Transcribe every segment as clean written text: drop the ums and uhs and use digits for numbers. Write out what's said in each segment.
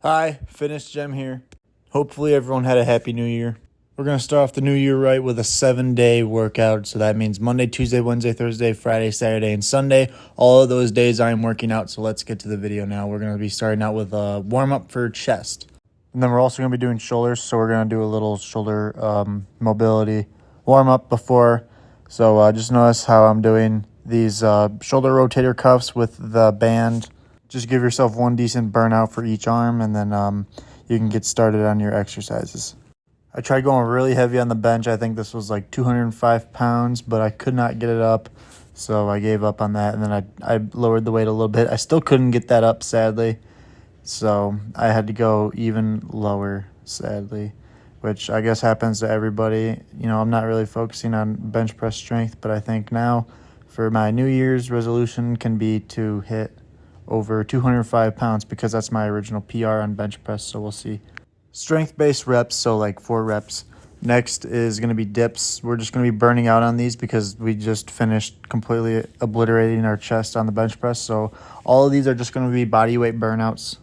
Hi, Fitness Gem here. Hopefully everyone had a happy new year. We're going to start off the new year right with a 7-day workout. So that means Monday, Tuesday, Wednesday, Thursday, Friday, Saturday, and Sunday. All of those days I am working out. So let's get to the video now. We're going to be starting out with a warm-up for chest. And then we're also going to be doing shoulders. So we're going to do a little shoulder mobility warm-up before. So just notice how I'm doing these shoulder rotator cuffs with the band. Just give yourself one decent burnout for each arm, and then you can get started on your exercises. I tried going really heavy on the bench. I think this was like 205 pounds, but I could not get it up, so I gave up on that, and then I lowered the weight a little bit. I still couldn't get that up, sadly, so I had to go even lower, sadly, which I guess happens to everybody. You know, I'm not really focusing on bench press strength, but I think now for my New Year's resolution can be to hit over 205 pounds because that's my original PR on bench press, so we'll see. Strength-based reps, so like 4 reps. Next is going to be dips. We're just going to be burning out on these because we just finished completely obliterating our chest on the bench press, so all of these are just going to be body weight burnouts.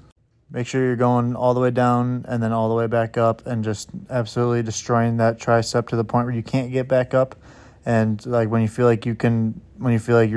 Make sure you're going all the way down and then all the way back up and just absolutely destroying that tricep to the point where you can't get back up. And like when you feel like you're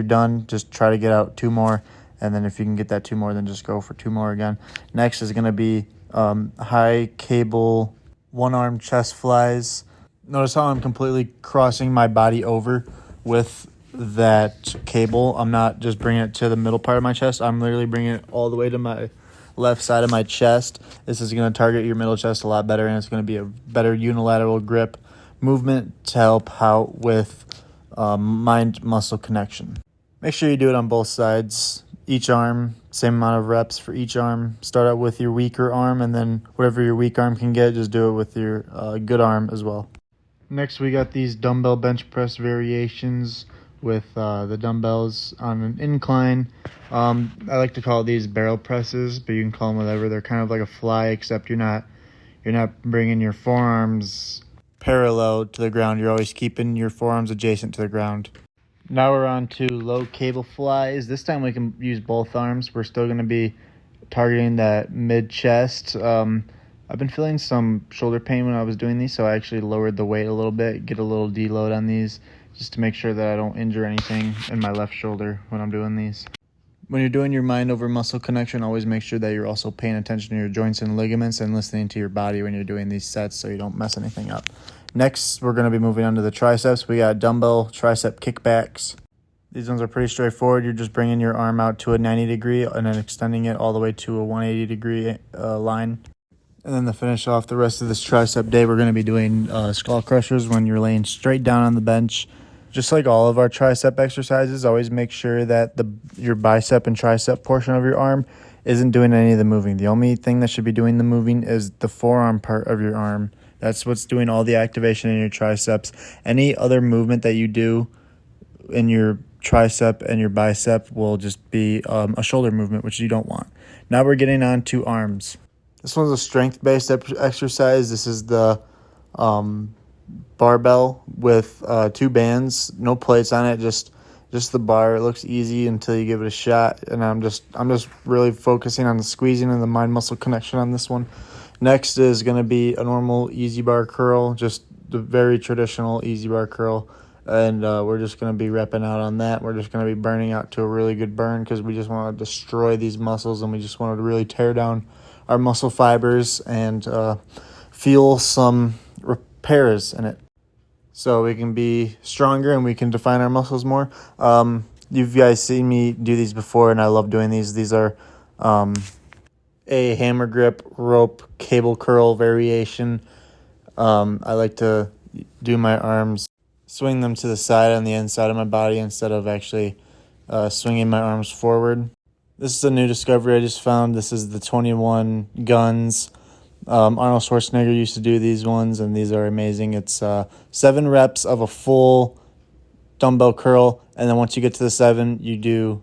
done, just try to get out 2 more. And then if you can get that 2 more, then just go for 2 more again. Next is going to be high cable one-arm chest flies. Notice how I'm completely crossing my body over with that cable. I'm not just bringing it to the middle part of my chest. I'm literally bringing it all the way to my left side of my chest. This is going to target your middle chest a lot better, and it's going to be a better unilateral grip movement to help out with mind-muscle connection. Make sure you do it on both sides. Each arm, same amount of reps for each arm. Start out with your weaker arm, and then whatever your weak arm can get, just do it with your good arm as well. Next, we got these dumbbell bench press variations with the dumbbells on an incline. I like to call these barrel presses, but you can call them whatever. They're kind of like a fly, except you're not bringing your forearms parallel to the ground. You're always keeping your forearms adjacent to the ground. Now we're on to low cable flies. This time we can use both arms. We're still going to be targeting that mid-chest. I've been feeling some shoulder pain when I was doing these, so I actually lowered the weight a little bit, get a little deload on these, just to make sure that I don't injure anything in my left shoulder when I'm doing these. When you're doing your mind over muscle connection, always make sure that you're also paying attention to your joints and ligaments and listening to your body when you're doing these sets so you don't mess anything up. Next, we're going to be moving on to the triceps. We got dumbbell tricep kickbacks. These ones are pretty straightforward. You're just bringing your arm out to a 90 degree and then extending it all the way to a 180 degree line. And then to finish off the rest of this tricep day, we're going to be doing skull crushers when you're laying straight down on the bench. Just like all of our tricep exercises, always make sure that your bicep and tricep portion of your arm isn't doing any of the moving. The only thing that should be doing the moving is the forearm part of your arm. That's what's doing all the activation in your triceps. Any other movement that you do in your tricep and your bicep will just be a shoulder movement, which you don't want. Now we're getting on to arms. This one's a strength-based exercise. This is the barbell with 2 bands, no plates on it, just the bar. It looks easy until you give it a shot, and I'm just really focusing on the squeezing and the mind-muscle connection on this one. Next is going to be a normal easy bar curl, just the very traditional easy bar curl. And we're just going to be repping out on that. We're just going to be burning out to a really good burn because we just want to destroy these muscles and we just want to really tear down our muscle fibers and feel some repairs in it so we can be stronger and we can define our muscles more. You guys seen me do these before, and I love doing these. These are a hammer grip rope cable curl variation. I like to do my arms, swing them to the side on the inside of my body instead of actually swinging my arms forward. This is a new discovery I just found. This is the 21 guns. Arnold Schwarzenegger used to do these ones, and these are amazing. It's 7 reps of a full dumbbell curl, and then once you get to the 7, you do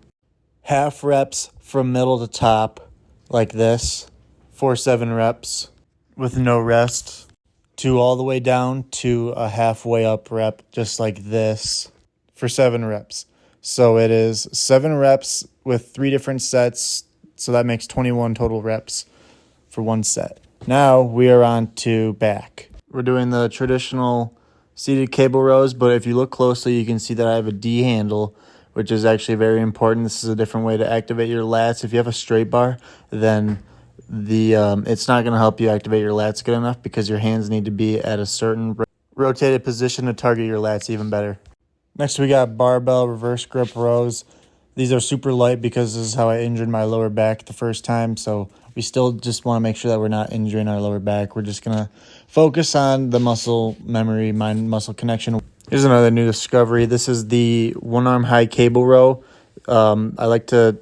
half reps from middle to top, like this, for 7 reps with no rest, to all the way down to a halfway up rep, just like this, for 7 reps. So it is 7 reps with 3 different sets, so that makes 21 total reps. for 1 set. Now we are on to back. We're doing the traditional seated cable rows, but if you look closely, you can see that I have a D handle, which is actually very important. This is a different way to activate your lats. If you have a straight bar, then it's not going to help you activate your lats good enough because your hands need to be at a certain rotated position to target your lats even better. Next, we got barbell reverse grip rows. These are super light because this is how I injured my lower back the first time. So we still just want to make sure that we're not injuring our lower back. We're just going to focus on the muscle memory, mind-muscle connection. Here's another new discovery. This is the one-arm high cable row. I like to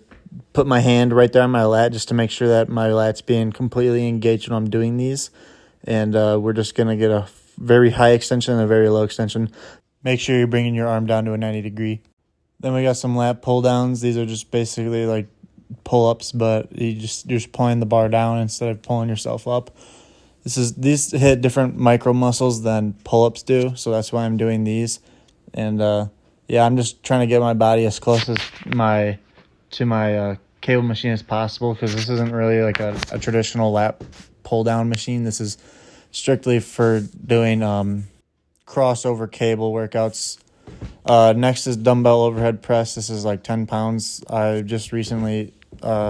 put my hand right there on my lat just to make sure that my lat's being completely engaged when I'm doing these. And we're just going to get a very high extension and a very low extension. Make sure you're bringing your arm down to a 90 degree. Then we got some lat pull downs. These are just basically like pull-ups, but you're just pulling the bar down instead of pulling yourself up. These hit different micro muscles than pull-ups do, so that's why I'm doing these. And I'm just trying to get my body as close as my cable machine as possible, because this isn't really like a traditional lat pull down machine. This is strictly for doing crossover cable workouts. Next is dumbbell overhead press. This is like 10 pounds. I just recently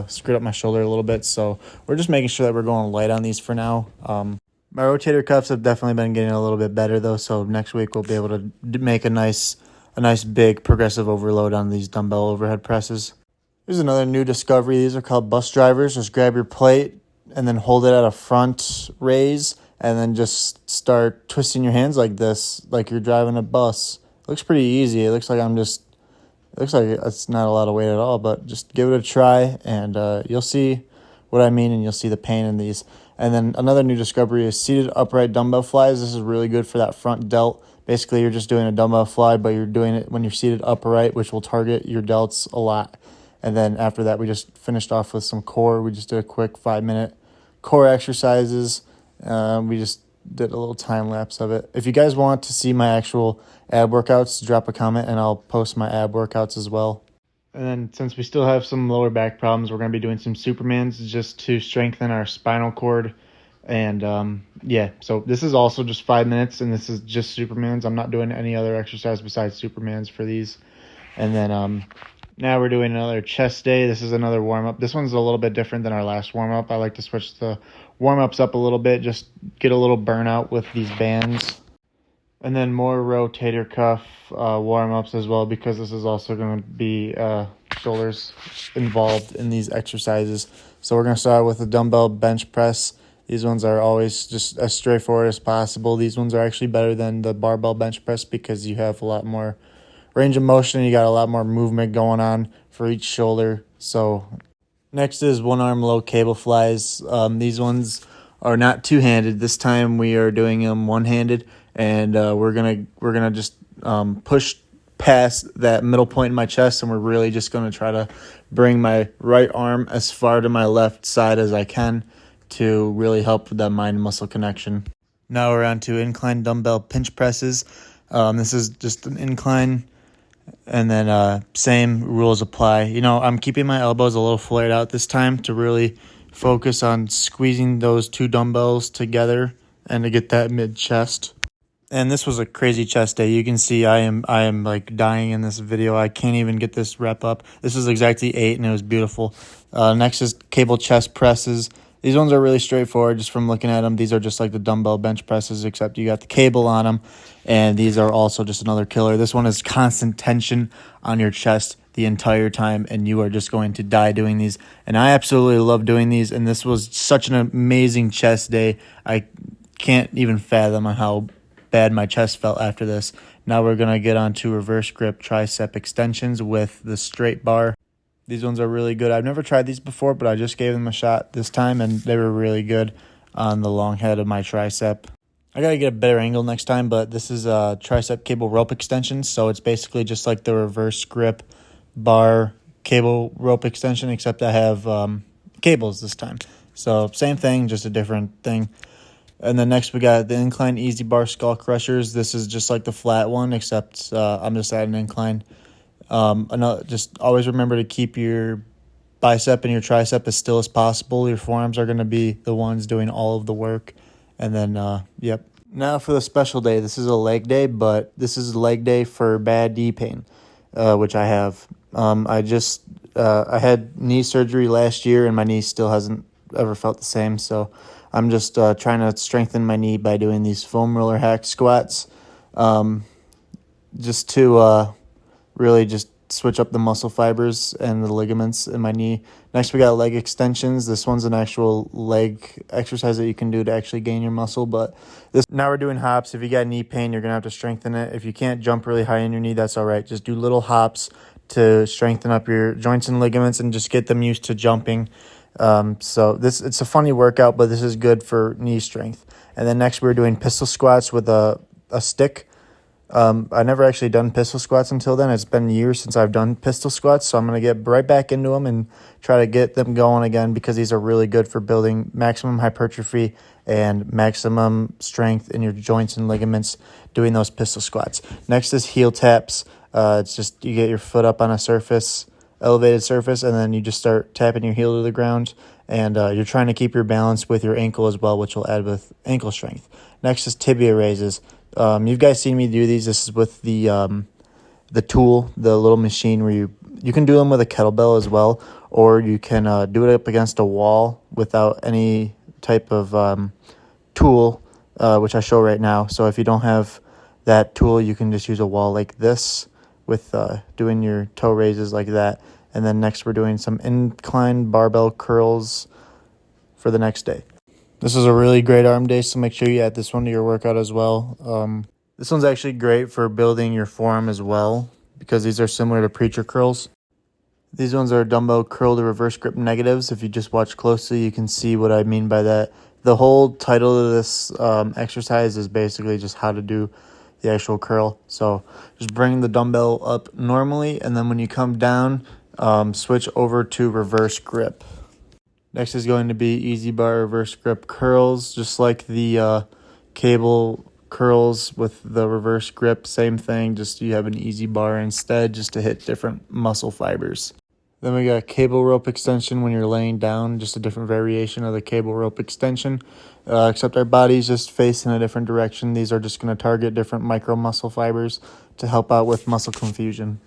screwed up my shoulder a little bit, so we're just making sure that we're going light on these for now. My rotator cuffs have definitely been getting a little bit better though, so next week we'll be able to make a nice big progressive overload on these dumbbell overhead presses. Here's another new discovery. These are called bus drivers. Just grab your plate and then hold it at a front raise, and then just start twisting your hands like this, like you're driving a bus. It looks pretty easy. It looks like it's not a lot of weight at all, but just give it a try, and you'll see what I mean, and you'll see the pain in these. And then another new discovery is seated upright dumbbell flies. This is really good for that front delt. Basically, you're just doing a dumbbell fly, but you're doing it when you're seated upright, which will target your delts a lot. And then after that, we just finished off with some core. We just did a quick 5-minute core exercises. We just did a little time lapse of it. If you guys want to see my actual ab workouts, drop a comment and I'll post my ab workouts as well. And then since we still have some lower back problems, we're going to be doing some Supermans just to strengthen our spinal cord. And so this is also just 5 minutes, and this is just Supermans. I'm not doing any other exercise besides Supermans for these. And then now we're doing another chest day. This is another warm-up. This one's a little bit different than our last warm-up. I like to switch the warm-ups up a little bit, just get a little burnout with these bands. And then more rotator cuff warm-ups as well, because this is also going to be shoulders involved in these exercises. So we're going to start with a dumbbell bench press. These ones are always just as straightforward as possible. These ones are actually better than the barbell bench press because you have a lot more range of motion. You got a lot more movement going on for each shoulder. So next is one arm low cable flies. These ones are not two-handed. This time we are doing them one-handed, and we're gonna just push past that middle point in my chest, and we're really just gonna try to bring my right arm as far to my left side as I can to really help with that mind-muscle connection. Now we're on to incline dumbbell pinch presses. This is just an incline, and then same rules apply. I'm keeping my elbows a little flared out this time to really focus on squeezing those two dumbbells together and to get that mid-chest. And this was a crazy chest day. You can see I am like dying in this video. I can't even get this rep up. This was exactly 8, and it was beautiful. Next is cable chest presses. These ones are really straightforward just from looking at them. These are just like the dumbbell bench presses, except you got the cable on them. And these are also just another killer. This one is constant tension on your chest the entire time, and you are just going to die doing these. And I absolutely love doing these, and this was such an amazing chest day. I can't even fathom how bad my chest felt after this. Now we're going to get on to reverse grip tricep extensions with the straight bar. These ones are really good. I've never tried these before, but I just gave them a shot this time, and they were really good on the long head of my tricep. I got to get a better angle next time, but this is a tricep cable rope extension, so it's basically just like the reverse grip bar cable rope extension, except I have cables this time. So same thing, just a different thing. And then next we got the incline easy bar skull crushers. This is just like the flat one, except I'm just at an incline. Just always remember to keep your bicep and your tricep as still as possible. Your forearms are going to be the ones doing all of the work. And then, yep. Now for the special day. This is a leg day, but this is leg day for bad knee pain, which I have. I had knee surgery last year, and my knee still hasn't ever felt the same. So I'm just trying to strengthen my knee by doing these foam roller hack squats, just to really just switch up the muscle fibers and the ligaments in my knee. Next, we got leg extensions. This one's an actual leg exercise that you can do to actually gain your muscle. But now we're doing hops. If you got knee pain, you're going to have to strengthen it. If you can't jump really high in your knee, that's all right. Just do little hops to strengthen up your joints and ligaments and just get them used to jumping. So it's a funny workout, but this is good for knee strength. And then next, we're doing pistol squats with a stick. I never actually done pistol squats until then. It's been years since I've done pistol squats, so I'm going to get right back into them and try to get them going again because these are really good for building maximum hypertrophy and maximum strength in your joints and ligaments doing those pistol squats. Next is heel taps. It's just you get your foot up on a surface, elevated surface, and then you just start tapping your heel to the ground, and you're trying to keep your balance with your ankle as well, which will add with ankle strength. Next is tibia raises. You guys seen me do these. This is with the tool, the little machine where you can do them with a kettlebell as well, or you can do it up against a wall without any type of tool, which I show right now. So if you don't have that tool, you can just use a wall like this with doing your toe raises like that. And then next we're doing some incline barbell curls for the next day. This is a really great arm day, so make sure you add this one to your workout as well. This one's actually great for building your forearm as well because these are similar to preacher curls. These ones are Dumbo curl to reverse grip negatives. If you just watch closely, you can see what I mean by that. The whole title of this exercise is basically just how to do the actual curl. So just bring the dumbbell up normally, and then when you come down, switch over to reverse grip. Next is going to be easy bar reverse grip curls, just like the cable curls with the reverse grip. Same thing, just you have an easy bar instead just to hit different muscle fibers. Then we got cable rope extension when you're laying down, just a different variation of the cable rope extension, except our body's just facing a different direction. These are just going to target different micro muscle fibers to help out with muscle confusion.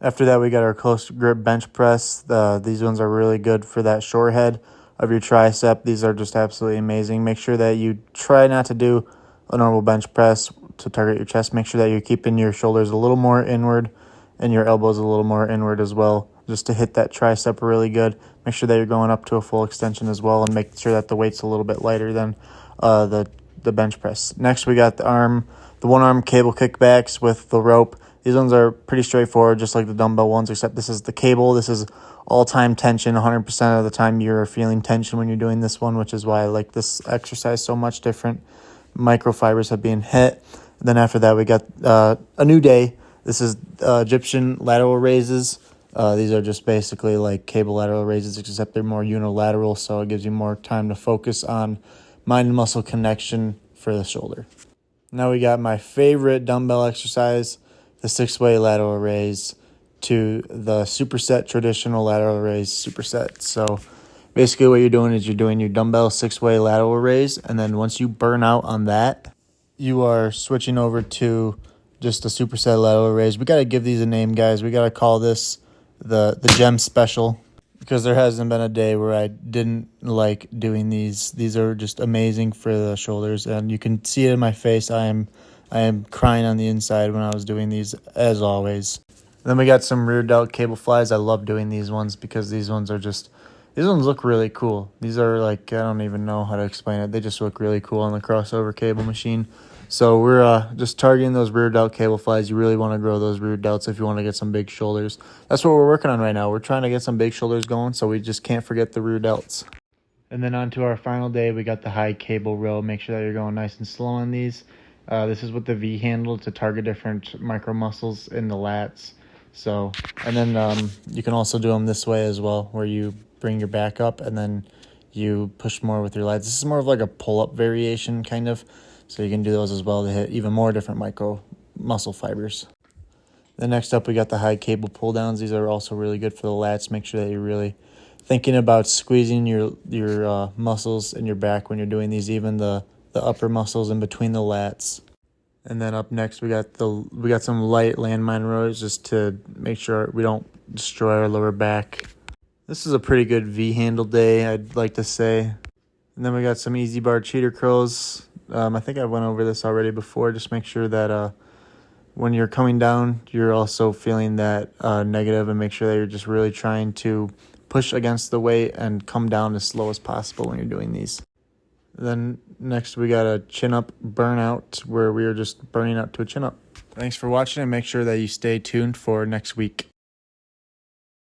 After that, we got our close grip bench press. These ones are really good for that short head of your tricep. These are just absolutely amazing. Make sure that you try not to do a normal bench press to target your chest. Make sure that you're keeping your shoulders a little more inward and your elbows a little more inward as well, just to hit that tricep really good. Make sure that you're going up to a full extension as well and make sure that the weight's a little bit lighter than the bench press. Next, we got the one arm cable kickbacks with the rope. These ones are pretty straightforward, just like the dumbbell ones, except this is the cable. This is all-time tension. 100% of the time you're feeling tension when you're doing this one, which is why I like this exercise so much. Different microfibers have been hit. And then after that, we got a new day. This is Egyptian lateral raises. These are just basically like cable lateral raises, except they're more unilateral, so it gives you more time to focus on mind and muscle connection for the shoulder. Now we got my favorite dumbbell exercise, the 6-way lateral raise to the superset traditional lateral raise superset. So basically what you're doing is you're doing your dumbbell 6-way lateral raise, and then once you burn out on that, you are switching over to just a superset lateral raise. We got to give these a name, guys. We got to call this the gem special because there hasn't been a day where I didn't like doing these. These are just amazing for the shoulders, and you can see it in my face. I am crying on the inside when I was doing these, as always. Then we got some rear delt cable flies. I love doing these ones because these ones look really cool. These are like, I don't even know how to explain it. They just look really cool on the crossover cable machine. So we're just targeting those rear delt cable flies. You really want to grow those rear delts if you want to get some big shoulders. That's what we're working on right now. We're trying to get some big shoulders going, so we just can't forget the rear delts. And then on to our final day, we got the high cable row. Make sure that you're going nice and slow on these. This is with the V handle to target different micro muscles in the lats. So, and then you can also do them this way as well, where you bring your back up and then you push more with your lats. This is more of like a pull-up variation kind of. So you can do those as well to hit even more different micro muscle fibers. Then next up, we got the high cable pull downs. These are also really good for the lats. Make sure that you're really thinking about squeezing your muscles in your back when you're doing these, even the upper muscles in between the lats. And then up next we got some light landmine rows just to make sure we don't destroy our lower back. This is a pretty good V-handle day, I'd like to say. And then we got some easy bar cheater curls. I think I went over this already before. Just make sure that when you're coming down, you're also feeling that negative, and make sure that you're just really trying to push against the weight and come down as slow as possible when you're doing these. Then next we got a chin-up burnout where we are just burning out to a chin-up. Thanks for watching, and make sure that you stay tuned for next week.